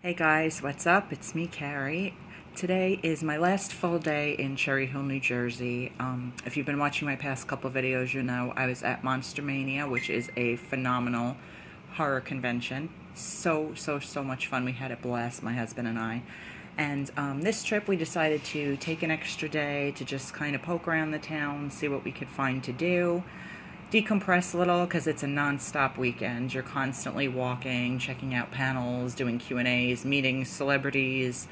Hey guys, what's up? It's me, Carrie. Today is my last full day in Cherry Hill, New Jersey. If you've been watching my past couple videos, you know I was at Monster Mania, which is a phenomenal horror convention. So much fun. We had a blast, my husband and I. And this trip we decided to take an extra day to just kind of poke around the town, see what we could find to do. Decompress a little because it's a non-stop weekend. You're constantly walking, checking out panels, doing Q&As, meeting celebrities,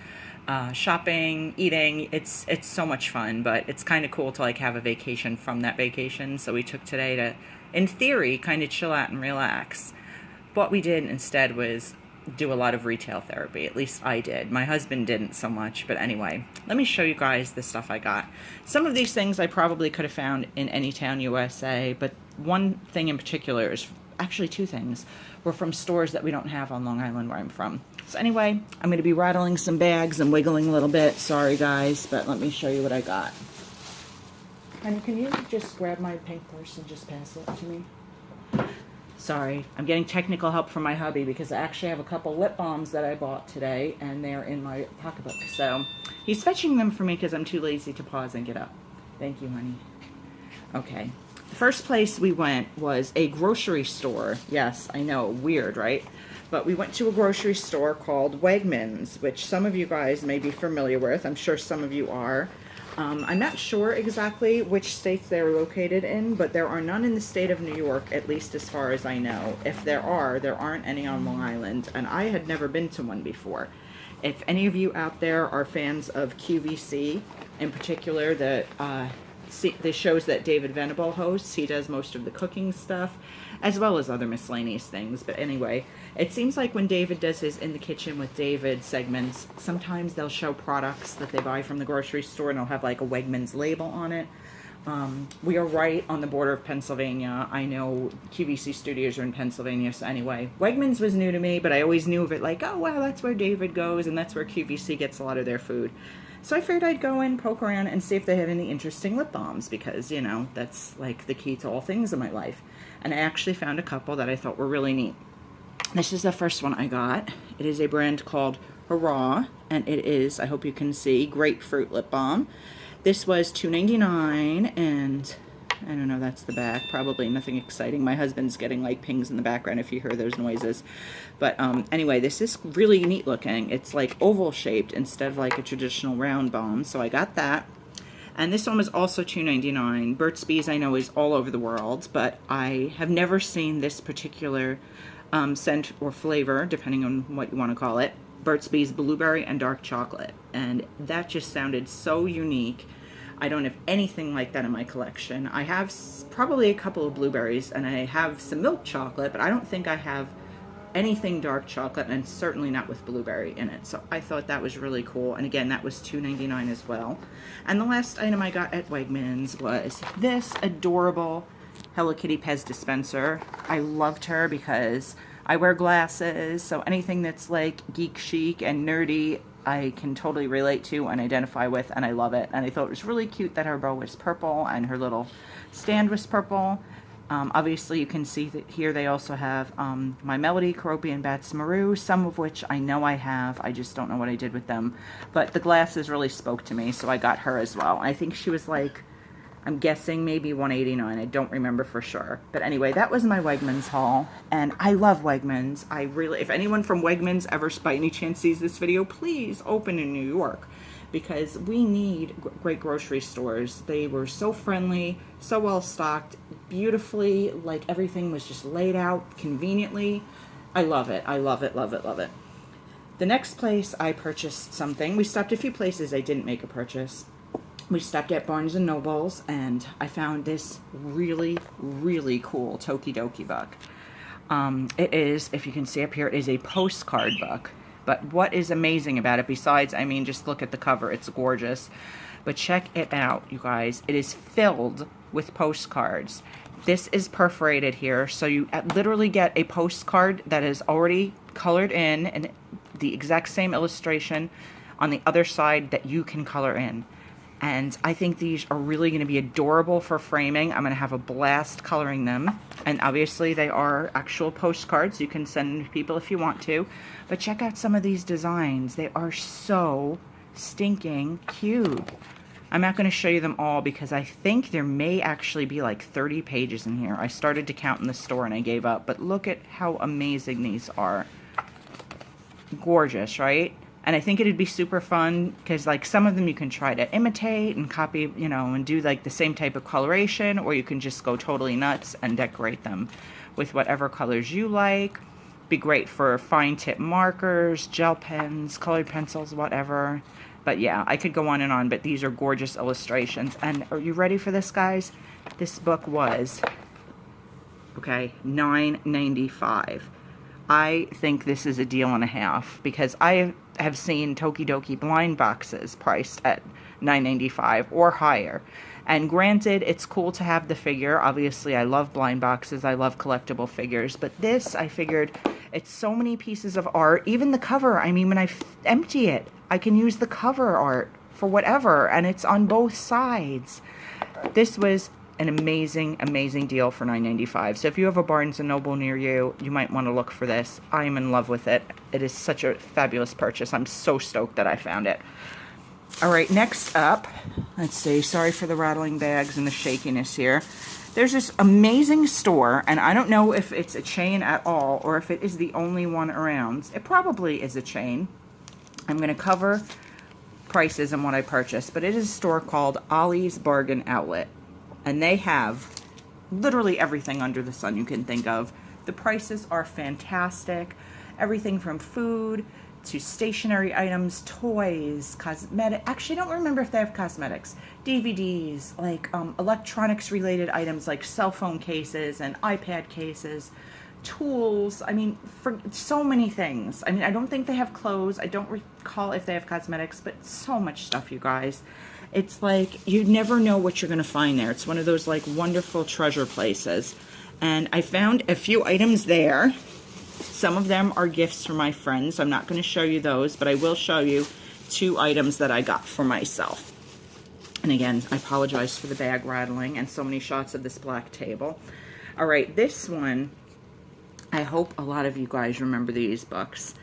shopping, eating. It's so much fun, but it's kind of cool to like have a vacation from that vacation. So we took today to, in theory, kind of chill out and relax. What we did instead was do a lot of retail therapy. At least I did. My husband didn't so much, but anyway, let me show you guys the stuff I got. Some of these things I probably could have found in any town USA, but one thing in particular is, actually two things, were from stores that we don't have on Long Island where I'm from. So anyway, I'm going to be rattling some bags and wiggling a little bit. Sorry guys, but let me show you what I got. Honey, can you just grab my pink purse and just pass it to me? Sorry, I'm getting technical help from my hubby because I actually have a couple lip balms that I bought today and they're in my pocketbook. So he's fetching them for me because I'm too lazy to pause and get up. Thank you, honey. Okay, the first place we went was a grocery store. Yes, I know, weird, right? But we went to a grocery store called Wegmans, which some of you guys may be familiar with. I'm sure some of you are. I'm not sure exactly which states they're located in, but there are none in the state of New York, at least as far as I know. If there aren't any on Long Island, and I had never been to one before. If any of you out there are fans of QVC, in particular the shows that David Venable hosts, he does most of the cooking stuff, as well as other miscellaneous things. But anyway, it seems like when David does his In the Kitchen with David segments, sometimes they'll show products that they buy from the grocery store and they'll have like a Wegmans label on it. We are right on the border of Pennsylvania. I know QVC studios are in Pennsylvania, so anyway, Wegmans was new to me, but I always knew of it like, oh wow, that's where David goes and that's where QVC gets a lot of their food. So I figured I'd go in, poke around, and see if they had any interesting lip balms because, you know, that's like the key to all things in my life. And I actually found a couple that I thought were really neat. This is the first one I got. It is a brand called Hurrah, and it is, I hope you can see, grapefruit lip balm. This was $2.99, and I don't know, that's the back. Probably nothing exciting. My husband's getting like pings in the background if you hear those noises. But anyway, this is really neat looking. It's like oval shaped instead of like a traditional round balm. So I got that. And this one was also $2.99. Burt's Bees I know is all over the world, but I have never seen this particular scent or flavor, depending on what you want to call it. Burt's Bees blueberry and dark chocolate. And that just sounded so unique. I don't have anything like that in my collection. I have probably a couple of blueberries and I have some milk chocolate, but I don't think I have anything dark chocolate, and certainly not with blueberry in it. So I thought that was really cool. And again, that was $2.99 as well. And the last item I got at Wegmans was this adorable Hello Kitty Pez dispenser. I loved her because I wear glasses, so anything that's like geek chic and nerdy I can totally relate to and identify with, and I love it. And I thought it was really cute that her bow was purple and her little stand was purple. Obviously you can see that here they also have My Melody, Keroppi, and Bats Maru, some of which I know I have. I just don't know what I did with them. But the glasses really spoke to me, so I got her as well. I think she was like, I'm guessing maybe $1.89. I don't remember for sure. But anyway, that was my Wegmans haul. And I love Wegmans. I really, if anyone from Wegmans ever by any chance sees this video, please open in New York. Because we need great grocery stores. They were so friendly, so well stocked, beautifully, like everything was just laid out conveniently. I love it. I love it, love it, love it. The next place I purchased something, we stopped a few places I didn't make a purchase. We stopped at Barnes & Noble's and I found this really, really cool Tokidoki book. It is, if you can see up here, it is a postcard book. But what is amazing about it, besides, I mean, just look at the cover, it's gorgeous. But check it out, you guys. It is filled with postcards. This is perforated here, so you literally get a postcard that is already colored in and the exact same illustration on the other side that you can color in. And I think these are really going to be adorable for framing. I'm going to have a blast coloring them. And obviously they are actual postcards. You can send people if you want to. But check out some of these designs. They are so stinking cute. I'm not going to show you them all because I think there may actually be like 30 pages in here. I started to count in the store and I gave up. But look at how amazing these are. Gorgeous, right? And I think it'd be super fun because, like, some of them you can try to imitate and copy, you know, and do, like, the same type of coloration, or you can just go totally nuts and decorate them with whatever colors you like. Be great for fine tip markers, gel pens, colored pencils, whatever. But yeah, I could go on, but these are gorgeous illustrations. And are you ready for this, guys? This book was, okay, $9.95. I think this is a deal and a half because I have seen Tokidoki blind boxes priced at $9.95 or higher. And granted, it's cool to have the figure. Obviously, I love blind boxes. I love collectible figures. But this, I figured, it's so many pieces of art. Even the cover, I mean, when I empty it, I can use the cover art for whatever. And it's on both sides. This was an amazing, amazing deal for $9.95. So if you have a Barnes & Noble near you, you might want to look for this. I am in love with it. It is such a fabulous purchase. I'm so stoked that I found it. All right, next up, let's see. Sorry for the rattling bags and the shakiness here. There's this amazing store, and I don't know if it's a chain at all or if it is the only one around. It probably is a chain. I'm going to cover prices and what I purchased, but it is a store called Ollie's Bargain Outlet. And they have literally everything under the sun you can think of. The prices are fantastic. Everything from food to stationery items, toys, cosmetic. Actually, I don't remember if they have cosmetics. DVDs, like electronics related items like cell phone cases and iPad cases, tools. I mean, for so many things. I mean, I don't think they have clothes. I don't recall if they have cosmetics, but so much stuff, you guys. It's like you never know what you're going to find there. It's one of those like wonderful treasure places. And I found a few items there. Some of them are gifts for my friends. I'm not going to show you those, but I will show you 2 items that I got for myself. And again, I apologize for the bag rattling and so many shots of this black table. All right, this one, I hope a lot of you guys remember these books.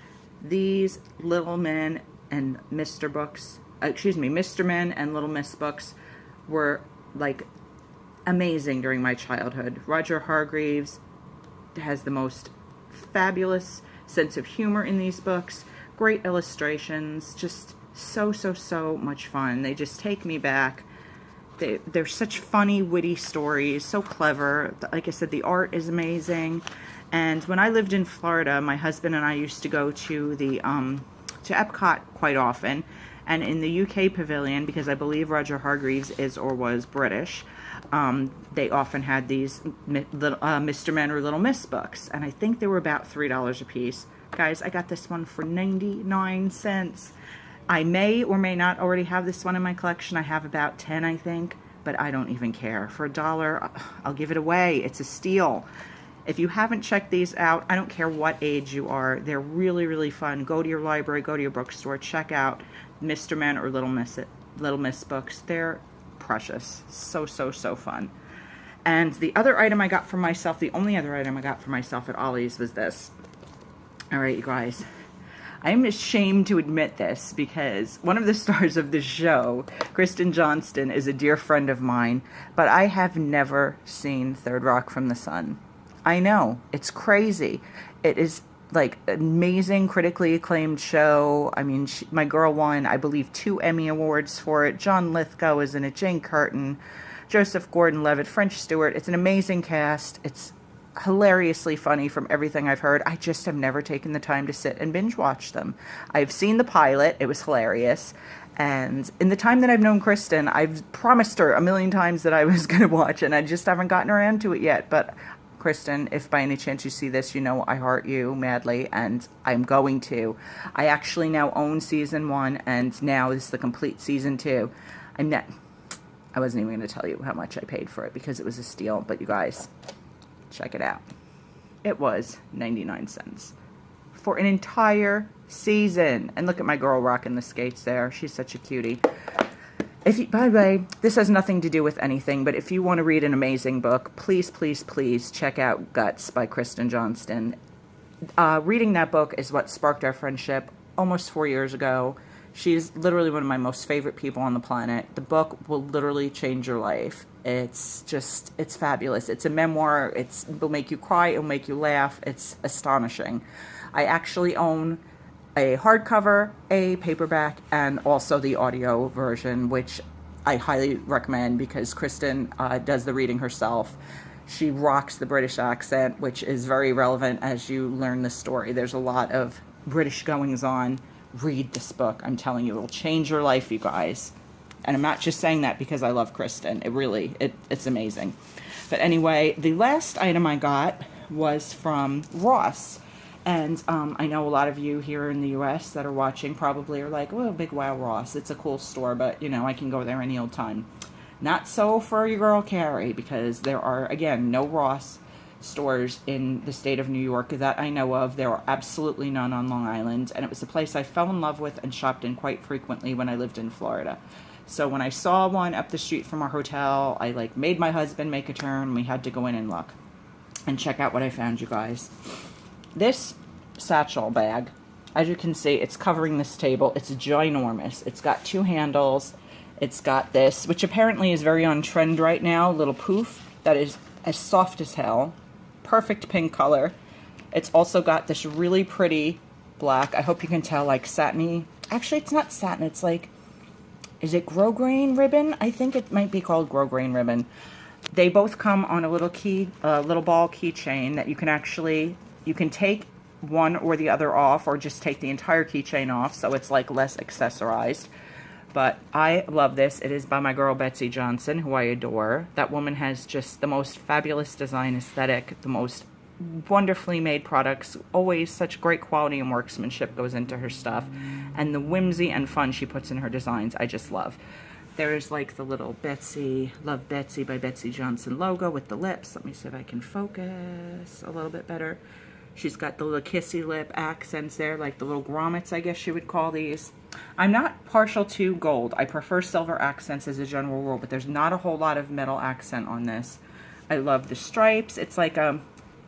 These Little Men and Mr. books, Mr. Men and Little Miss books were like amazing during my childhood. Roger Hargreaves has the most fabulous sense of humor in these books. Great illustrations, just so much fun. They just take me back. They're such funny, witty stories, so clever. Like I said, the art is amazing. And when I lived in Florida, my husband and I used to go to the to Epcot quite often. And in the UK pavilion, because I believe Roger Hargreaves is or was British, they often had these Mr. Men or Little Miss books. And I think they were about $3 a piece. Guys, I got this one for 99 cents. I may or may not already have this one in my collection. I have about 10, I think. But I don't even care. For $1, I'll give it away. It's a steal. If you haven't checked these out, I don't care what age you are. They're really fun. Go to your library, go to your bookstore, check out Mr. Men or Little Miss books. They're precious. So fun. And the other item I got for myself, the only other item I got for myself at Ollie's was this. All right, you guys. I'm ashamed to admit this because one of the stars of the show, Kristen Johnston, is a dear friend of mine, but I have never seen Third Rock from the Sun. I know, it's crazy. It is like an amazing, critically acclaimed show. I mean, my girl won, I believe, 2 Emmy Awards for it. John Lithgow is in it, Jane Curtin, Joseph Gordon-Levitt, French Stewart. It's an amazing cast. It's hilariously funny from everything I've heard. I just have never taken the time to sit and binge watch them. I've seen the pilot. It was hilarious. And in the time that I've known Kristen, I've promised her a million times that I was going to watch it, and I just haven't gotten around to it yet. But Kristen, if by any chance you see this, you know I heart you madly, and I'm going to. I actually now own season 1, and now this is the complete season 2. I wasn't even going to tell you how much I paid for it because it was a steal, but you guys, check it out. It was 99 cents for an entire season. And look at my girl rocking the skates there. She's such a cutie. If you, by the way, this has nothing to do with anything, but if you want to read an amazing book, please, please, please check out Guts by Kristen Johnston. Reading that book is what sparked our friendship almost 4 years ago. She's literally one of my most favorite people on the planet. The book will literally change your life. It's fabulous. It's a memoir. It'll make you cry. It'll make you laugh. It's astonishing. I actually own a hardcover, a paperback, and also the audio version, which I highly recommend because Kristen does the reading herself. She rocks the British accent, which is very relevant as you learn the story. There's a lot of British goings on. Read this book. I'm telling you, it will change your life, you guys. And I'm not just saying that because I love Kristen. It's amazing. But anyway, the last item I got was from Ross. And I know a lot of you here in the U.S. that are watching probably are like, oh, big wow, Ross. It's a cool store, but, you know, I can go there any old time. Not so for your girl Carrie, because there are, again, no Ross stores in the state of New York that I know of. There are absolutely none on Long Island, and it was a place I fell in love with and shopped in quite frequently when I lived in Florida. So when I saw one up the street from our hotel, I made my husband make a turn, and we had to go in and look. And check out what I found, you guys. This satchel bag, as you can see, it's covering this table. It's ginormous. It's got 2 handles. It's got this, which apparently is very on trend right now, little poof that is as soft as hell. Perfect pink color. It's also got this really pretty black, I hope you can tell, like satiny. Actually, it's not satin. It's like, is it grosgrain ribbon? I think it might be called grosgrain ribbon. They both come on a little ball keychain that you can take one or the other off, or just take the entire keychain off, so it's like less accessorized. But I love this. It is by my girl Betsy Johnson, who I adore. That woman has just the most fabulous design aesthetic, the most wonderfully made products. Always such great quality and workmanship goes into her stuff. And the whimsy and fun she puts in her designs, I just love. There's like the little Betsy, Love Betsy by Betsy Johnson logo with the lips. Let me see if I can focus a little bit better. She's got the little kissy lip accents there, like the little grommets, I guess you would call these. I'm not partial to gold. I prefer silver accents as a general rule, but there's not a whole lot of metal accent on this. I love the stripes. It's like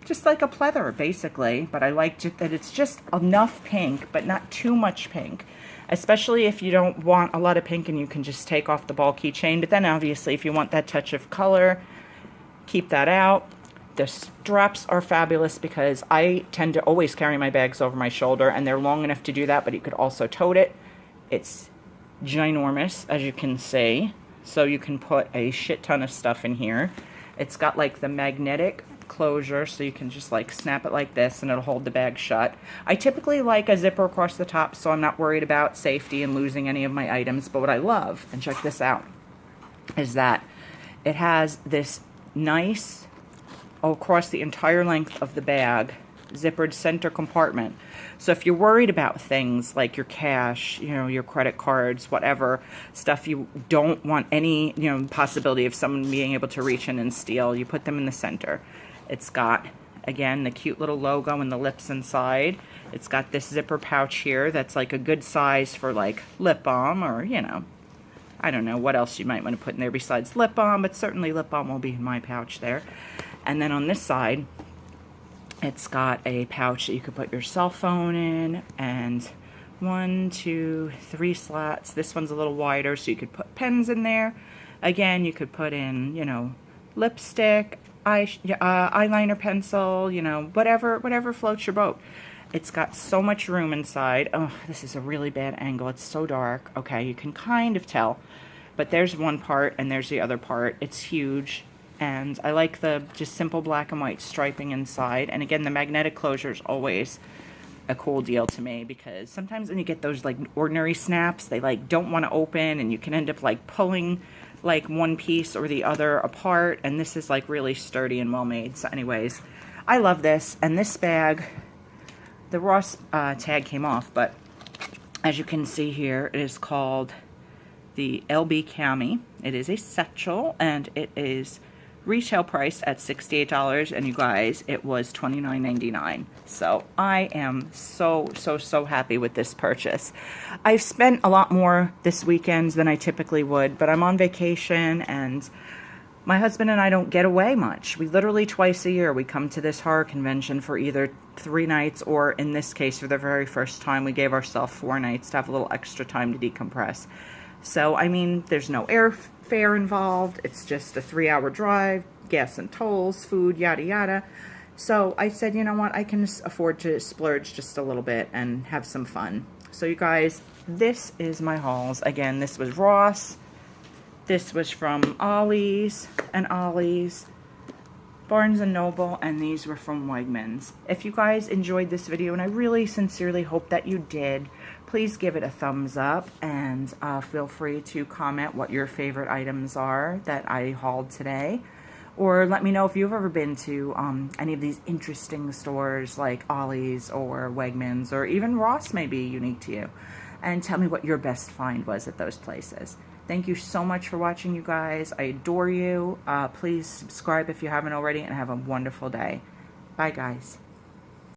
just like a pleather, basically, but I like that it's just enough pink, but not too much pink. Especially if you don't want a lot of pink and you can just take off the ball keychain. But then obviously if you want that touch of color, keep that out. The straps are fabulous because I tend to always carry my bags over my shoulder, and they're long enough to do that, but you could also tote it. It's ginormous, as you can see, so you can put a shit ton of stuff in here. It's got like the magnetic closure, so you can just like snap it like this and it'll hold the bag shut. I typically like a zipper across the top, so I'm not worried about safety and losing any of my items. But what I love, and check this out, is that it has this nice, across the entire length of the bag, zippered center compartment. So if you're worried about things like your cash, you know, your credit cards, whatever stuff you don't want any, you know, possibility of someone being able to reach in and steal, you put them in the center. It's got, again, the cute little logo and the lips inside. It's got this zipper pouch here that's like a good size for like lip balm, or, you know, I don't know what else you might want to put in there besides lip balm, but certainly lip balm will be in my pouch there. And then on this side, it's got a pouch that you could put your cell phone in, and 1, 2, 3 slots. This one's a little wider, so you could put pens in there. Again, you could put in, you know, lipstick, eyeliner pencil, you know, whatever floats your boat. It's got so much room inside. Oh, this is a really bad angle. It's so dark. Okay, you can kind of tell. But there's one part, and there's the other part. It's huge. And I like the just simple black and white striping inside. And again, the magnetic closure is always a cool deal to me, because sometimes when you get those like ordinary snaps, they like don't want to open, and you can end up like pulling like one piece or the other apart. And this is like really sturdy and well made. So anyways, I love this. And this bag, the Ross tag came off, but as you can see here, it is called the LB Cami. It is a satchel, and it is retail price at $68, and you guys, it was $29.99. So I am so happy with this purchase. I've spent a lot more this weekend than I typically would, but I'm on vacation, and my husband and I don't get away much. We literally twice a year, we come to this horror convention for either 3 nights, or in this case, for the very first time, we gave ourselves 4 nights to have a little extra time to decompress. So, I mean, there's no airfare involved. It's just a 3-hour drive, gas and tolls, food, yada yada. So I said, you know what, I can afford to splurge just a little bit and have some fun. So you guys, this is my hauls. Again, this was Ross. This was from Ollie's and Ollie's, Barnes & Noble, and these were from Wegmans. If you guys enjoyed this video, and I really sincerely hope that you did, please give it a thumbs up, and feel free to comment what your favorite items are that I hauled today. Or let me know if you've ever been to any of these interesting stores like Ollie's or Wegmans, or even Ross may be unique to you. And tell me what your best find was at those places. Thank you so much for watching, you guys. I adore you. Please subscribe if you haven't already, and have a wonderful day. Bye, guys.